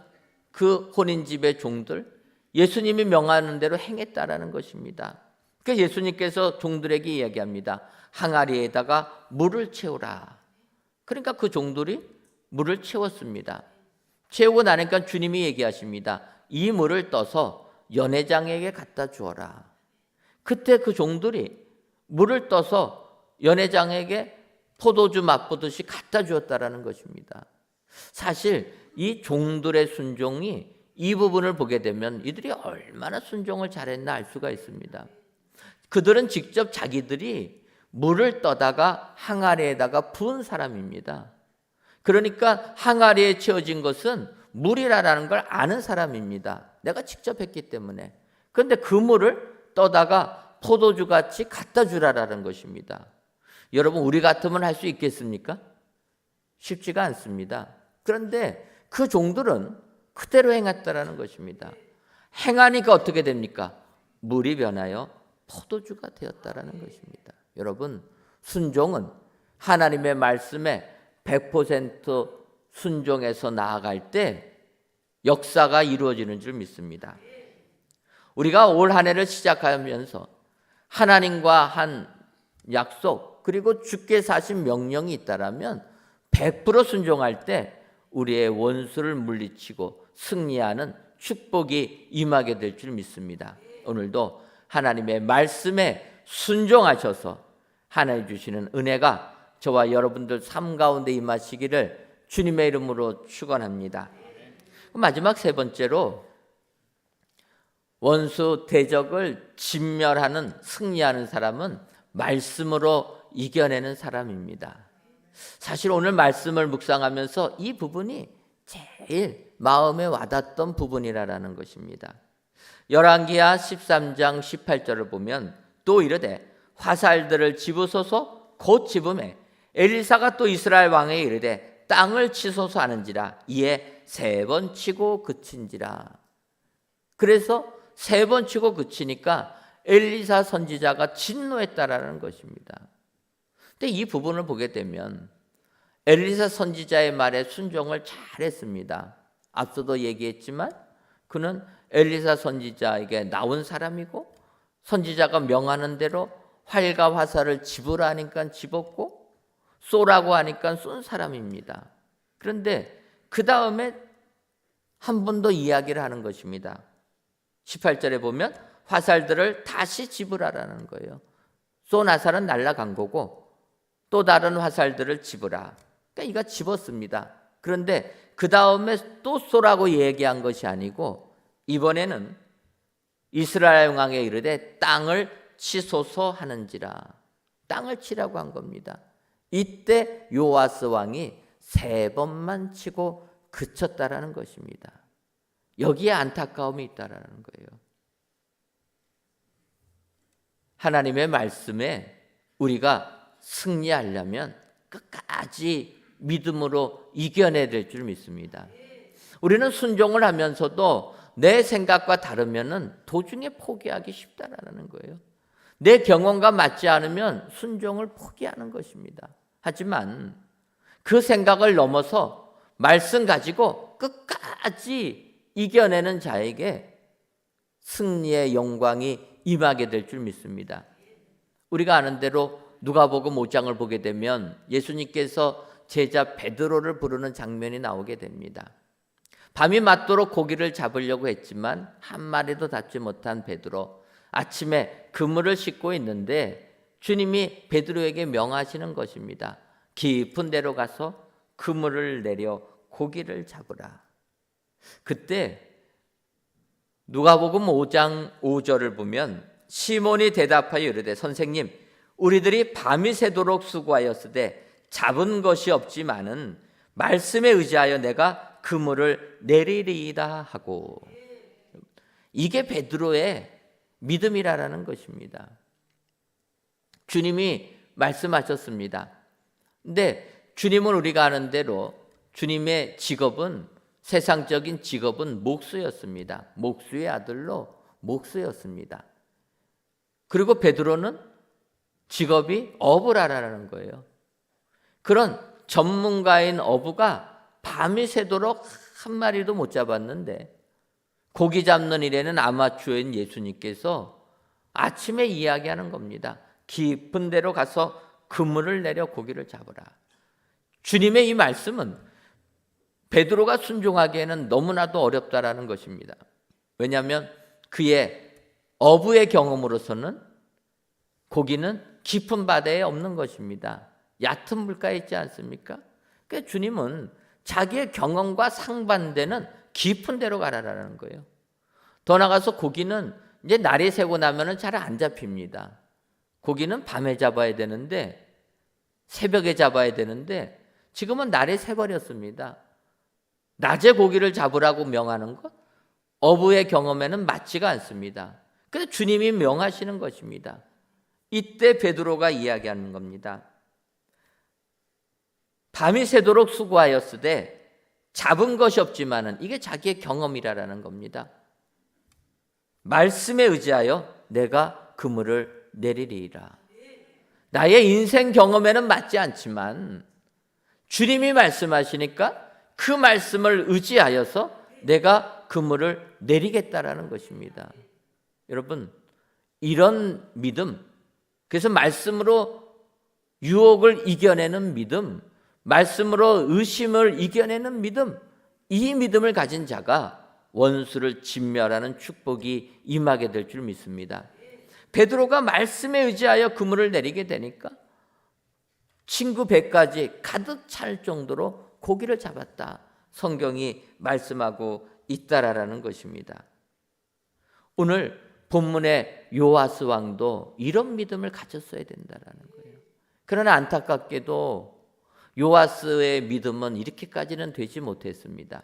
그 혼인집의 종들, 예수님이 명하는 대로 행했다라는 것입니다. 그러니까 예수님께서 종들에게 이야기합니다. 항아리에다가 물을 채우라. 그러니까 그 종들이 물을 채웠습니다. 채우고 나니까 주님이 얘기하십니다. 이 물을 떠서 연회장에게 갖다 주어라. 그때 그 종들이 물을 떠서 연회장에게 포도주 맛보듯이 갖다 주었다라는 것입니다. 사실 이 종들의 순종이 이 부분을 보게 되면 이들이 얼마나 순종을 잘했나 알 수가 있습니다. 그들은 직접 자기들이 물을 떠다가 항아리에다가 부은 사람입니다. 그러니까 항아리에 채워진 것은 물이라는 걸 아는 사람입니다. 내가 직접 했기 때문에. 그런데 그 물을 떠다가 포도주같이 갖다 주라라는 것입니다. 여러분, 우리 같으면 할 수 있겠습니까? 쉽지가 않습니다. 그런데 그 종들은 그대로 행했다라는 것입니다. 행하니까 어떻게 됩니까? 물이 변하여 포도주가 되었다라는 것입니다. 여러분, 순종은 하나님의 말씀에 100% 순종해서 나아갈 때 역사가 이루어지는 줄 믿습니다. 우리가 올 한 해를 시작하면서 하나님과 한 약속, 그리고 주께서 하신 명령이 있다라면 100% 순종할 때 우리의 원수를 물리치고 승리하는 축복이 임하게 될 줄 믿습니다. 오늘도 하나님의 말씀에 순종하셔서 하나님 주시는 은혜가 저와 여러분들 삶 가운데 임하시기를 주님의 이름으로 축원합니다. 마지막 세 번째로 원수 대적을 진멸하는, 승리하는 사람은 말씀으로 이겨내는 사람입니다. 사실 오늘 말씀을 묵상하면서 이 부분이 제일 마음에 와닿던 부분이라는 것입니다. 열왕기하 13장 18절을 보면 또 이르되 화살들을 집으소서 곧 집음에 엘리사가 또 이스라엘 왕에게 이르되 땅을 치소서 하는지라 이에 3번 치고 그친지라. 그래서 3번 치고 그치니까 엘리사 선지자가 진노했다라는 것입니다. 근데 이 부분을 보게 되면 엘리사 선지자의 말에 순종을 잘했습니다. 앞서도 얘기했지만 그는 엘리사 선지자에게 나온 사람이고 선지자가 명하는 대로 활과 화살을 집으라 하니까 집었고 쏘라고 하니까 쏜 사람입니다. 그런데 그 다음에 한 번 더 이야기를 하는 것입니다. 18절에 보면 화살들을 다시 집으라라는 거예요. 쏜 화살은 날아간 거고 또 다른 화살들을 집으라. 그러니까 이가 집었습니다. 그런데 그 다음에 또 쏘라고 얘기한 것이 아니고 이번에는 이스라엘 왕에게 이르되 땅을 치소서 하는지라. 땅을 치라고 한 겁니다. 이때 요아스 왕이 3번만 치고 그쳤다라는 것입니다. 여기에 안타까움이 있다라는 거예요. 하나님의 말씀에 우리가 승리하려면 끝까지 믿음으로 이겨내야 될 줄 믿습니다. 우리는 순종을 하면서도 내 생각과 다르면은 도중에 포기하기 쉽다라는 거예요. 내 경험과 맞지 않으면 순종을 포기하는 것입니다. 하지만 그 생각을 넘어서 말씀 가지고 끝까지 이겨내는 자에게 승리의 영광이 임하게 될 줄 믿습니다. 우리가 아는 대로 누가복음 5장을 보게 되면 예수님께서 제자 베드로를 부르는 장면이 나오게 됩니다. 밤이 맞도록 고기를 잡으려고 했지만 한 마리도 잡지 못한 베드로, 아침에 그물을 싣고 있는데 주님이 베드로에게 명하시는 것입니다. 깊은 데로 가서 그물을 내려 고기를 잡으라. 그때 누가복음 5장 5절을 보면 시몬이 대답하여 이르되 선생님, 우리들이 밤이 새도록 수고하였으되 잡은 것이 없지만은 말씀에 의지하여 내가 그물을 내리리이다 하고, 이게 베드로의 믿음이라는 것입니다. 주님이 말씀하셨습니다. 근데 주님은 우리가 아는 대로 주님의 직업은, 세상적인 직업은 목수였습니다. 목수의 아들로 목수였습니다. 그리고 베드로는 직업이 어부라라는 거예요. 그런 전문가인 어부가 밤이 새도록 한 마리도 못 잡았는데 고기 잡는 일에는 아마추어인 예수님께서 아침에 이야기하는 겁니다. 깊은 데로 가서 그물을 내려 고기를 잡으라. 주님의 이 말씀은 베드로가 순종하기에는 너무나도 어렵다라는 것입니다. 왜냐하면 그의 어부의 경험으로서는 고기는 깊은 바다에 없는 것입니다. 얕은 물가에 있지 않습니까? 그러니까 주님은 자기의 경험과 상반되는 깊은 데로 가라라는 거예요. 더 나가서 고기는 이제 날이 새고 나면은 잘 안 잡힙니다. 고기는 밤에 잡아야 되는데, 새벽에 잡아야 되는데 지금은 날이 새버렸습니다. 낮에 고기를 잡으라고 명하는 것, 어부의 경험에는 맞지가 않습니다. 그래서 주님이 명하시는 것입니다. 이때 베드로가 이야기하는 겁니다. 밤이 새도록 수고하였으되 잡은 것이 없지만은, 이게 자기의 경험이라는 겁니다. 말씀에 의지하여 내가 그물을 내리리이라. 나의 인생 경험에는 맞지 않지만 주님이 말씀하시니까 그 말씀을 의지하여서 내가 그물을 내리겠다라는 것입니다. 여러분, 이런 믿음, 그래서 말씀으로 유혹을 이겨내는 믿음, 말씀으로 의심을 이겨내는 믿음, 이 믿음을 가진 자가 원수를 진멸하는 축복이 임하게 될 줄 믿습니다. 베드로가 말씀에 의지하여 그물을 내리게 되니까 친구 배까지 가득 찰 정도로 고기를 잡았다. 성경이 말씀하고 있다라는 것입니다. 오늘 본문의 요아스 왕도 이런 믿음을 가졌어야 된다라는 거예요. 그러나 안타깝게도 요아스의 믿음은 이렇게까지는 되지 못했습니다.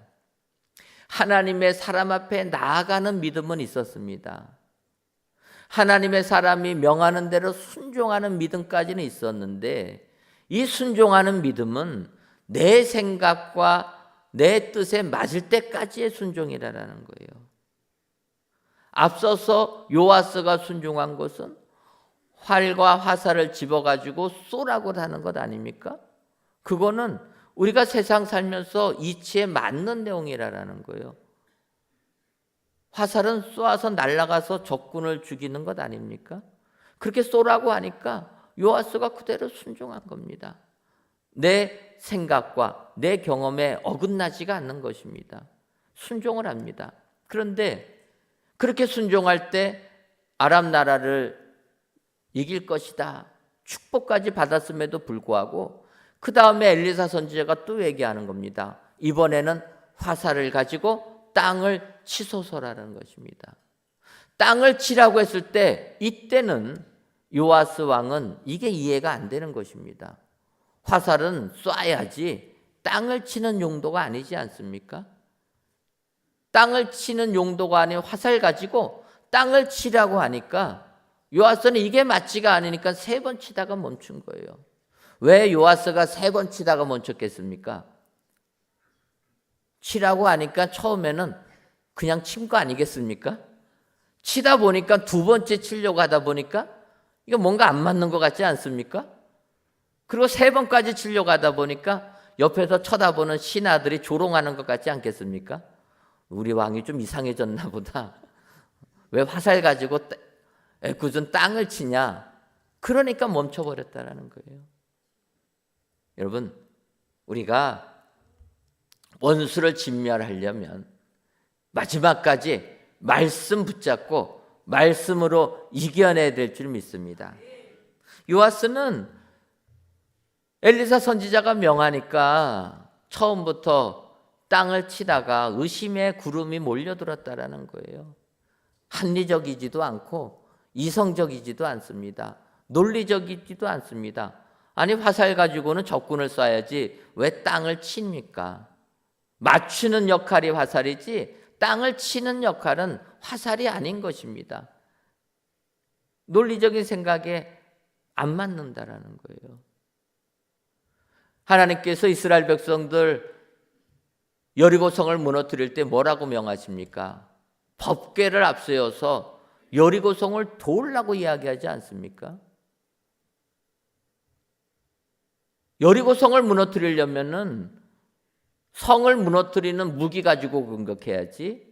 하나님의 사람 앞에 나아가는 믿음은 있었습니다. 하나님의 사람이 명하는 대로 순종하는 믿음까지는 있었는데, 이 순종하는 믿음은 내 생각과 내 뜻에 맞을 때까지의 순종이라는 거예요. 앞서서 요아스가 순종한 것은 활과 화살을 집어가지고 쏘라고 하는 것 아닙니까? 그거는 우리가 세상 살면서 이치에 맞는 내용이라는 거예요. 화살은 쏘아서 날아가서 적군을 죽이는 것 아닙니까? 그렇게 쏘라고 하니까 요아스가 그대로 순종한 겁니다. 내 생각과 내 경험에 어긋나지가 않는 것입니다. 순종을 합니다. 그런데 그렇게 순종할 때 아람 나라를 이길 것이다, 축복까지 받았음에도 불구하고 그 다음에 엘리사 선지자가 또 얘기하는 겁니다. 이번에는 화살을 가지고 땅을 치소서라는 것입니다. 땅을 치라고 했을 때 이때는 요아스 왕은 이게 이해가 안 되는 것입니다. 화살은 쏴야지 땅을 치는 용도가 아니지 않습니까? 땅을 치는 용도가 아닌 화살 가지고 땅을 치라고 하니까 요아스는 이게 맞지가 않으니까 3번 치다가 멈춘 거예요. 왜 요아스가 3번 치다가 멈췄겠습니까? 치라고 하니까 처음에는 그냥 친 거 아니겠습니까? 치다 보니까 두 번째 치려고 하다 보니까 이거 뭔가 안 맞는 것 같지 않습니까? 그리고 세 번까지 치려고 하다 보니까 옆에서 쳐다보는 신하들이 조롱하는 것 같지 않겠습니까? 우리 왕이 좀 이상해졌나 보다. 왜 화살 가지고 애꿎은 땅을 치냐? 그러니까 멈춰버렸다라는 거예요. 여러분, 우리가 원수를 진멸하려면 마지막까지 말씀 붙잡고 말씀으로 이겨내야 될 줄 믿습니다. 요아스는 엘리사 선지자가 명하니까 처음부터 땅을 치다가 의심의 구름이 몰려들었다라는 거예요. 합리적이지도 않고 이성적이지도 않습니다. 논리적이지도 않습니다. 아니, 화살 가지고는 적군을 쏴야지 왜 땅을 칩니까? 맞추는 역할이 화살이지 땅을 치는 역할은 화살이 아닌 것입니다. 논리적인 생각에 안 맞는다라는 거예요. 하나님께서 이스라엘 백성들 여리고성을 무너뜨릴 때 뭐라고 명하십니까? 법궤를 앞세워서 여리고성을 도우려고 이야기하지 않습니까? 여리고성을 무너뜨리려면은 성을 무너뜨리는 무기 가지고 공격해야지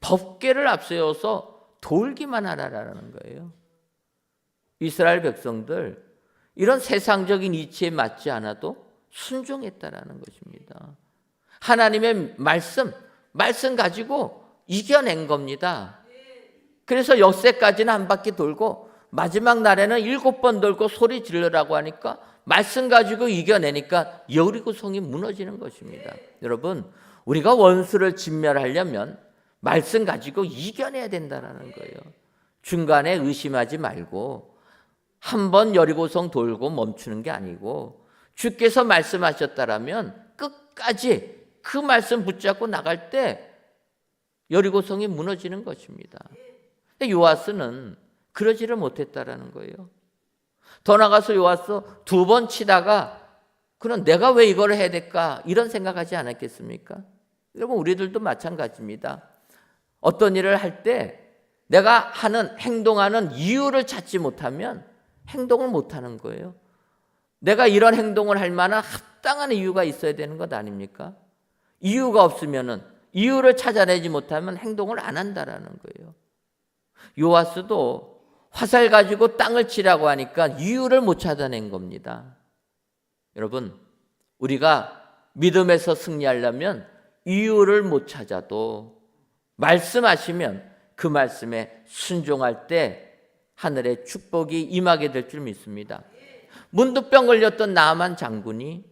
법궤를 앞세워서 돌기만 하라라는 거예요. 이스라엘 백성들 이런 세상적인 이치에 맞지 않아도 순종했다라는 것입니다. 하나님의 말씀 가지고 이겨낸 겁니다. 그래서 역세까지는 한 바퀴 돌고 마지막 날에는 7번 돌고 소리 지르라고 하니까 말씀 가지고 이겨내니까 여리고성이 무너지는 것입니다. 여러분, 우리가 원수를 진멸하려면 말씀 가지고 이겨내야 된다는 거예요. 중간에 의심하지 말고 한 번 여리고성 돌고 멈추는 게 아니고 주께서 말씀하셨다라면 끝까지 그 말씀 붙잡고 나갈 때 여리고성이 무너지는 것입니다. 근데 요아스는 그러지를 못했다라는 거예요. 더 나가서 요아스 2번 치다가 그럼 내가 왜 이걸 해야 될까? 이런 생각하지 않았겠습니까? 여러분, 우리들도 마찬가지입니다. 어떤 일을 할 때 내가 행동하는 이유를 찾지 못하면 행동을 못하는 거예요. 내가 이런 행동을 할 만한 합당한 이유가 있어야 되는 것 아닙니까? 이유가 없으면은 이유를 찾아내지 못하면 행동을 안 한다라는 거예요. 요아스도 화살 가지고 땅을 치라고 하니까 이유를 못 찾아낸 겁니다. 여러분, 우리가 믿음에서 승리하려면 이유를 못 찾아도 말씀하시면 그 말씀에 순종할 때 하늘의 축복이 임하게 될 줄 믿습니다. 문두병 걸렸던 나아만 장군이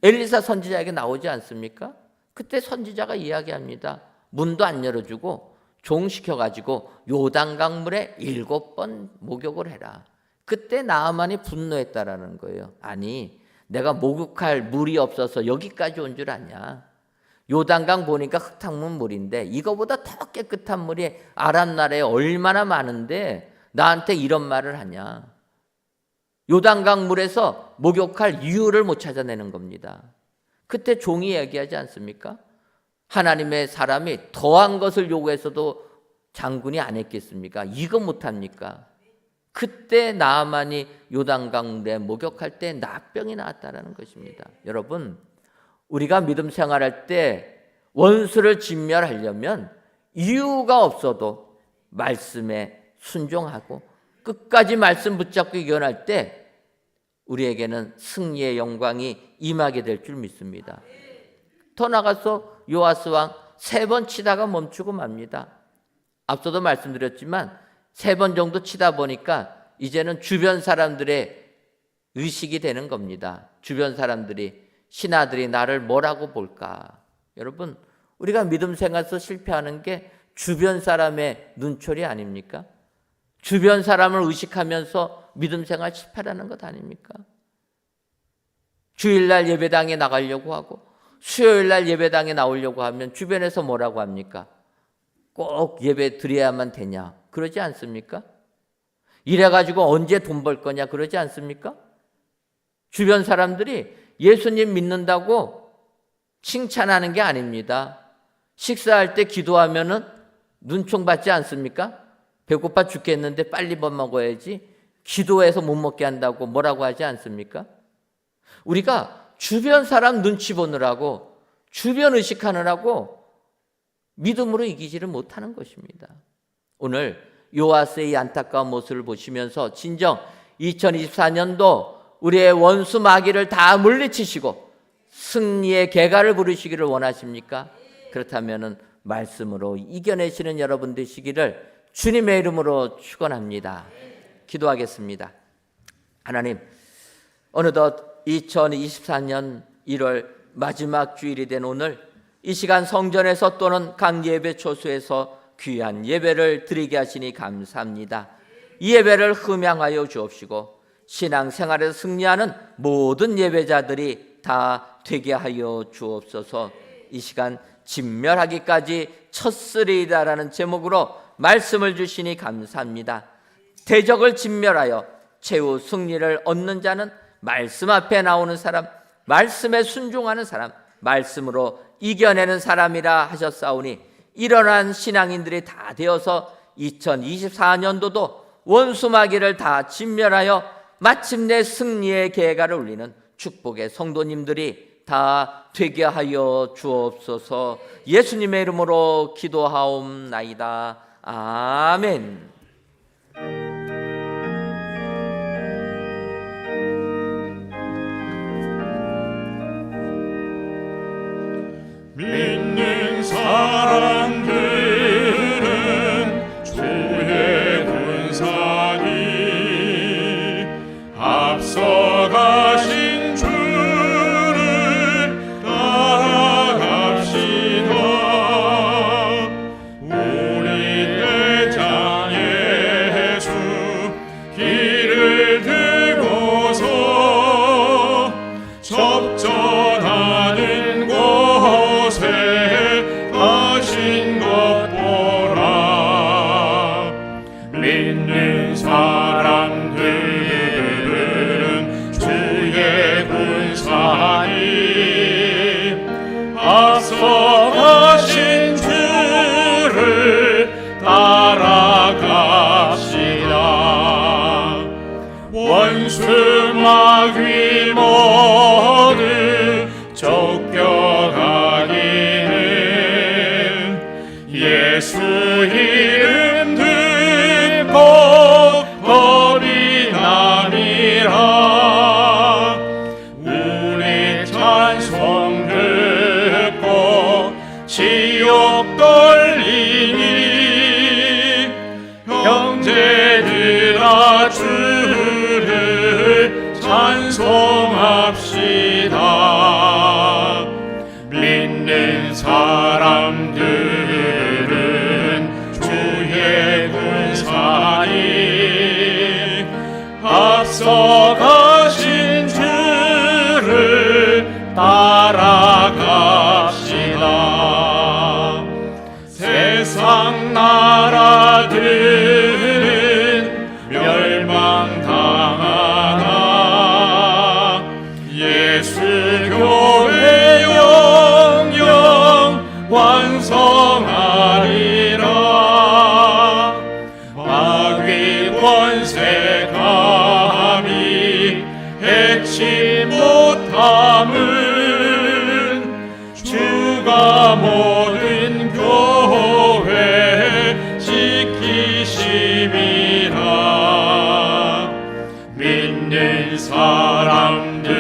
엘리사 선지자에게 나오지 않습니까? 그때 선지자가 이야기합니다. 문도 안 열어주고 종시켜가지고 요단강물에 7번 목욕을 해라. 그때 나아만이 분노했다라는 거예요. 아니, 내가 목욕할 물이 없어서 여기까지 온 줄 아냐? 요단강 보니까 흙탕물 물인데 이거보다 더 깨끗한 물이 아람 나라에 얼마나 많은데 나한테 이런 말을 하냐? 요단강 물에서 목욕할 이유를 못 찾아내는 겁니다. 그때 종이 얘기하지 않습니까? 하나님의 사람이 더한 것을 요구해서도 장군이 안 했겠습니까? 이거 못합니까? 그때 나아만이 요단강 물에 목욕할 때 나병이 나왔다는 것입니다. 여러분, 우리가 믿음 생활할 때 원수를 진멸하려면 이유가 없어도 말씀에 순종하고 끝까지 말씀 붙잡고 이겨낼 때 우리에게는 승리의 영광이 임하게 될 줄 믿습니다. 더 나가서 요아스 왕 3번 치다가 멈추고 맙니다. 앞서도 말씀드렸지만 3번 정도 치다 보니까 이제는 주변 사람들의 의식이 되는 겁니다. 주변 사람들이, 신하들이 나를 뭐라고 볼까? 여러분, 우리가 믿음 생활에서 실패하는 게 주변 사람의 눈초리 아닙니까? 주변 사람을 의식하면서 믿음 생활 실패하는 것 아닙니까? 주일날 예배당에 나가려고 하고 수요일날 예배당에 나오려고 하면 주변에서 뭐라고 합니까? 꼭 예배 드려야만 되냐? 그러지 않습니까? 이래가지고 언제 돈 벌 거냐? 그러지 않습니까? 주변 사람들이 예수님 믿는다고 칭찬하는 게 아닙니다. 식사할 때 기도하면은 눈총 받지 않습니까? 배고파 죽겠는데 빨리 밥 먹어야지. 기도해서 못 먹게 한다고 뭐라고 하지 않습니까? 우리가 주변 사람 눈치 보느라고, 주변 의식하느라고 믿음으로 이기지를 못하는 것입니다. 오늘 요아스의 안타까운 모습을 보시면서 진정 2024년도 우리의 원수 마귀를 다 물리치시고 승리의 개가를 부르시기를 원하십니까? 그렇다면 말씀으로 이겨내시는 여러분 되시기를 주님의 이름으로 축원합니다. 기도하겠습니다. 하나님, 어느덧 2024년 1월 마지막 주일이 된 오늘, 이 시간 성전에서 또는 각 예배 초소에서 귀한 예배를 드리게 하시니 감사합니다. 이 예배를 흠양하여 주옵시고 신앙생활에서 승리하는 모든 예배자들이 다 되게 하여 주옵소서. 이 시간 진멸하기까지 쳤으리이다라는 제목으로 말씀을 주시니 감사합니다. 대적을 진멸하여 최후 승리를 얻는 자는 말씀 앞에 나오는 사람, 말씀에 순종하는 사람, 말씀으로 이겨내는 사람이라 하셨사오니 일어난 신앙인들이 다 되어서 2024년도도 원수마귀를 다 진멸하여 마침내 승리의 계가를 울리는 축복의 성도님들이 다 되게 하여 주옵소서. 예수님의 이름으로 기도하옵나이다. 아멘. 믿는 사람들은 주의 군사니 앞서가신 주를 따라갑시다. 우리 대장 예수 길을 들고서 접전하는 곳에 가신 것 보라. 믿는 사람들은 주의 군사니 앞서가신 주를 따라갑시다. 원수 마귀 모두 쫓겨가기는 예수 이름 듣고 겁이 남이라. 우리 찬송 듣고 지옥 떨리니 형제들아 주를 찬송합시다. 믿는 사람들은 주의 군사니 앞서가신 주를 따라갑시다. 세상 나라들은 멸망당하나 예수 교회 영영 완성하리라. 마귀 권세 감히 해치 못함은 주가 모든 교회 지키심이라. 믿는 사람들은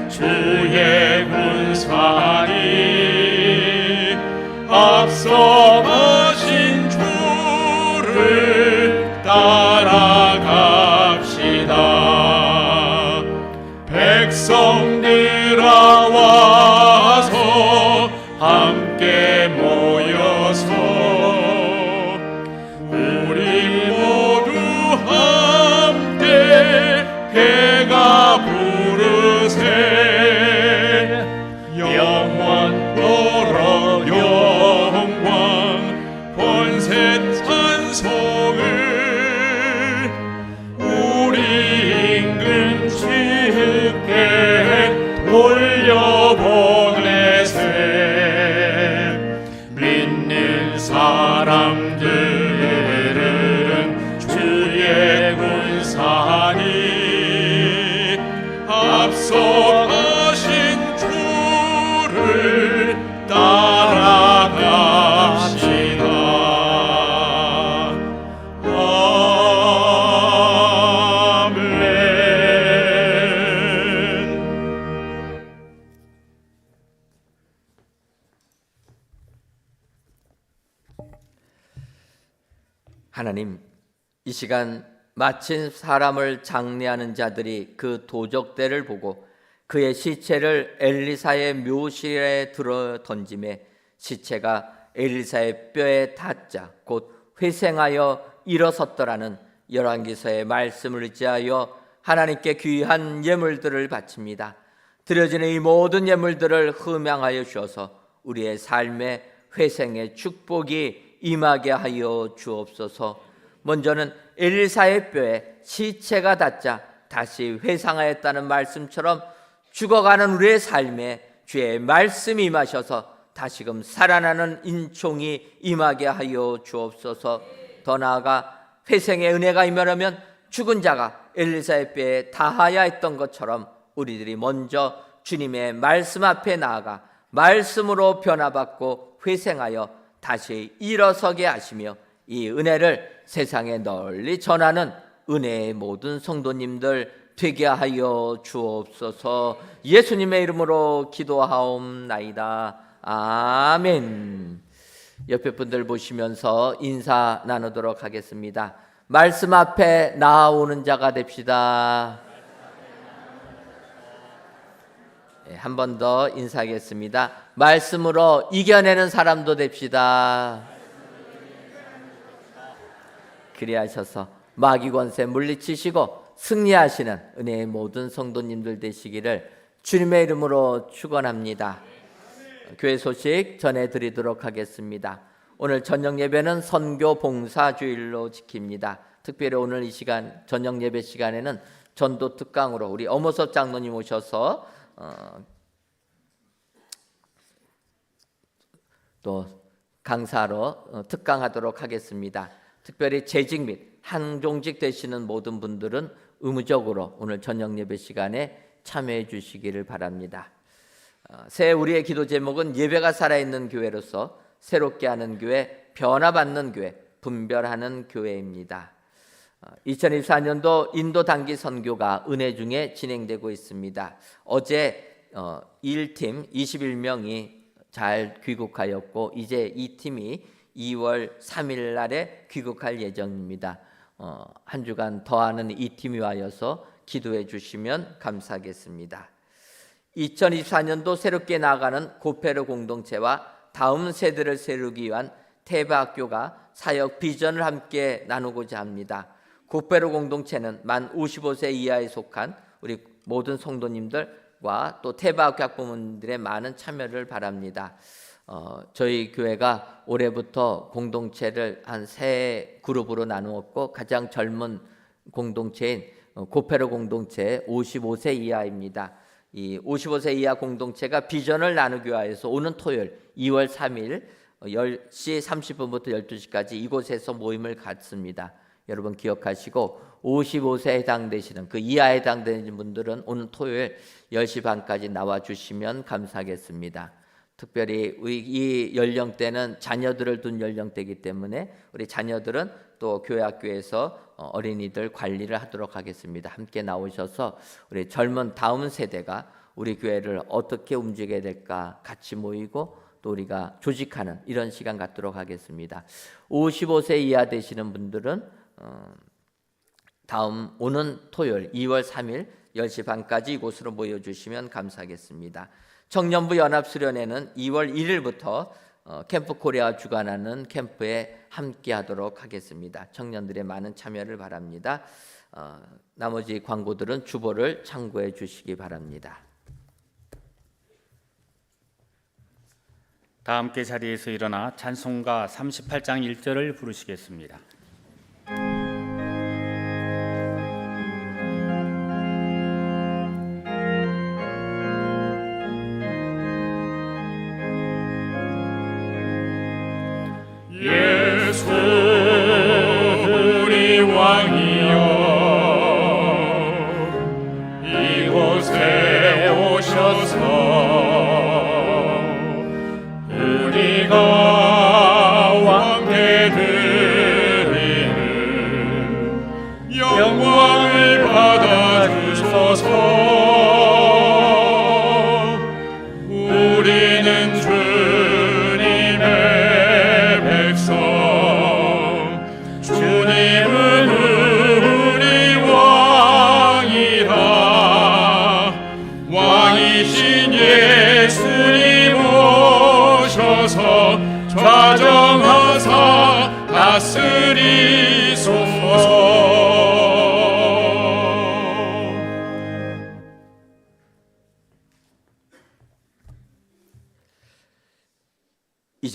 주의 군사니 앞서가신 주를 따라갑시다. 백성들아 와서 함께 모여서 우리 모두 함께 하나님, 이 시간 마침 사람을 장례하는 자들이 그 도적대를 보고 그의 시체를 엘리사의 묘실에 들어 던짐에 시체가 엘리사의 뼈에 닿자 곧 회생하여 일어섰더라는 열왕기서의 말씀을 의지하여 하나님께 귀한 예물들을 바칩니다. 드려지는 이 모든 예물들을 흠양하여 주어서 우리의 삶의 회생의 축복이 임하게 하여 주옵소서. 먼저는 엘리사의 뼈에 시체가 닿자 다시 회상하였다는 말씀처럼 죽어가는 우리의 삶에 주의 말씀이 임하셔서 다시금 살아나는 인총이 임하게 하여 주옵소서. 더 나아가 회생의 은혜가 임하려면 죽은 자가 엘리사의 뼈에 닿아야 했던 것처럼 우리들이 먼저 주님의 말씀 앞에 나아가 말씀으로 변화받고 회생하여 다시 일어서게 하시며 이 은혜를 세상에 널리 전하는 은혜의 모든 성도님들 되게 하여 주옵소서. 예수님의 이름으로 기도하옵나이다. 아멘. 옆에 분들 보시면서 인사 나누도록 하겠습니다. 말씀 앞에 나아오는 자가 됩시다. 한 번 더 인사하겠습니다. 말씀으로 이겨내는 사람도 됩시다. 그리하셔서 마귀 권세 물리치시고 승리하시는 은혜의 모든 성도님들 되시기를 주님의 이름으로 축원합니다. 교회 소식 전해드리도록 하겠습니다. 오늘 저녁 예배는 선교 봉사 주일로 지킵니다. 특별히 오늘 이 시간 저녁 예배 시간에는 전도 특강으로 우리 엄호섭 장로님 오셔서 또 강사로 특강하도록 하겠습니다. 특별히 재직 및 항종직 되시는 모든 분들은 의무적으로 오늘 저녁 예배 시간에 참여해 주시기를 바랍니다. 새해 우리의 기도 제목은 예배가 살아있는 교회로서 새롭게 하는 교회, 변화받는 교회, 분별하는 교회입니다. 2024년도 인도 단기 선교가 은혜 중에 진행되고 있습니다. 어제 1팀 21명이 잘 귀국하였고 이제 이 팀이 2월 3일 날에 귀국할 예정입니다. 한 주간 더하는 이 팀이 와서 기도해 주시면 감사하겠습니다. 2024년도 새롭게 나아가는 고페르 공동체와 다음 세대를 세우기 위한 태바학교가 사역 비전을 함께 나누고자 합니다. 고페르 공동체는 만 55세 이하에 속한 우리 모든 성도님들과 또 태바학교 학부모님들의 많은 참여를 바랍니다. 저희 교회가 올해부터 공동체를 한 세 그룹으로 나누었고 가장 젊은 공동체인 고페르 공동체 55세 이하입니다. 이 55세 이하 공동체가 비전을 나누기 위해서 오는 토요일 2월 3일 10시 30분부터 12시까지 이곳에서 모임을 갖습니다. 여러분 기억하시고 55세에 해당되시는 그 이하에 해당되는 분들은 오늘 토요일 10시 반까지 나와주시면 감사하겠습니다. 특별히 이 연령대는 자녀들을 둔 연령대이기 때문에 우리 자녀들은 또 교회 학교에서 어린이들 관리를 하도록 하겠습니다. 함께 나오셔서 우리 젊은 다음 세대가 우리 교회를 어떻게 움직여야 될까 같이 모이고 또 우리가 조직하는 이런 시간 갖도록 하겠습니다. 55세 이하 되시는 분들은 다음 오는 토요일 2월 3일 10시 반까지 이곳으로 모여주시면 감사하겠습니다. 청년부 연합수련회는 2월 1일부터 캠프 코리아 주관하는 캠프에 함께하도록 하겠습니다. 청년들의 많은 참여를 바랍니다. 나머지 광고들은 주보를 참고해 주시기 바랍니다. 다 함께 자리에서 일어나 찬송가 38장 1절을 부르시겠습니다. 예수 우리 왕이여 이곳에 오셔서 우리가 왕 되듯이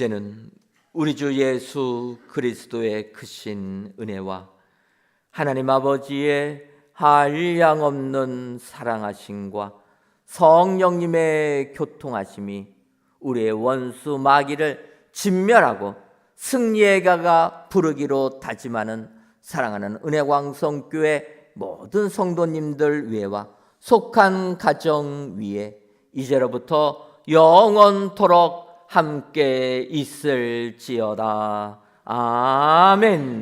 이제는 우리 주 예수 그리스도의 크신 은혜와 하나님 아버지의 한량없는 사랑하심과 성령님의 교통하심이 우리의 원수 마귀를 진멸하고 승리의 가가 부르기로 다짐하는 사랑하는 은혜광성교회 모든 성도님들 위에와 속한 가정 위에 이제로부터 영원토록 함께 있을지어다. 아멘.